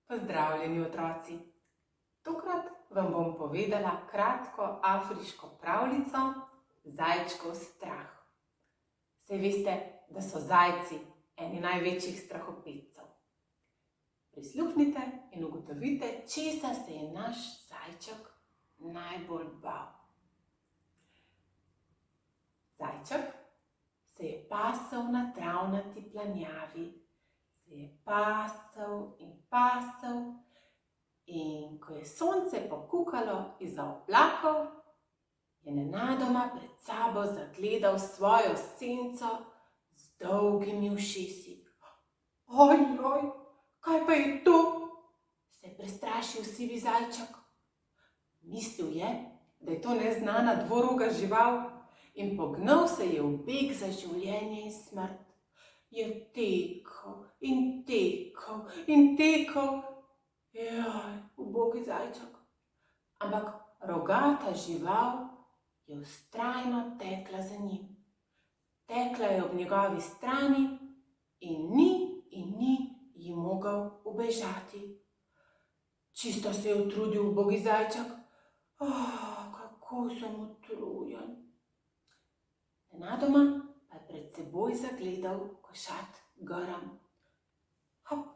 Pozdravljeni otroci! Tokrat vam bom povedala kratko afriško pravljico Zajčkov strah. Saj veste, da so zajci eni največjih strahopetcev. Prisluhnite in ugotovite, česa se je naš zajček najbolj bal. Zajček se je pasel na travnati planjavi. Se je pasel in ko je sonce pokukalo izza oblakov, je nenadoma pred sabo zagledal svojo senco z dolgimi ušesi. Ojoj, kaj pa je to? Se je prestrašil sivi zajček. Mislil je, da je to neznana dvoroga žival in pognal se je v beg za življenje in smrt. Je tekel in tekel in tekel. Joj, ubogi zajček. Ampak rogata žival je vztrajno tekla za njim. Tekla je ob njegovi strani in ni ji mogel ubežati. Čisto se je utrudil ubogi zajček. Kako sem utrujen. Nenadoma pa je pred seboj zagledal košat grm. Hop,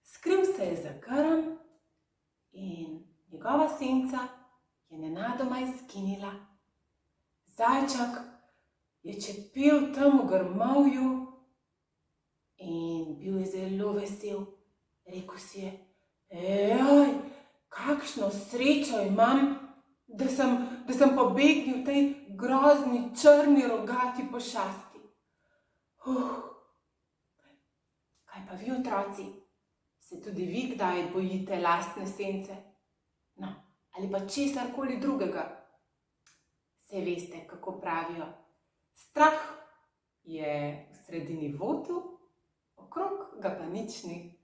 skril se je za grm in njegova senca je nenadoma izginila. Zajček je čepel tam v grmovju in bil je zelo vesel. Rekel si je, kakšno srečo imam, da sem pobegnil tej grozni črni rogati pošasti. Kaj pa vi, otroci? Se tudi vi kdaj bojite lastne sence? No, ali pa česarkoli drugega? Saj veste, kako pravijo. Strah je v sredini votu, okrog ga pa nič ni.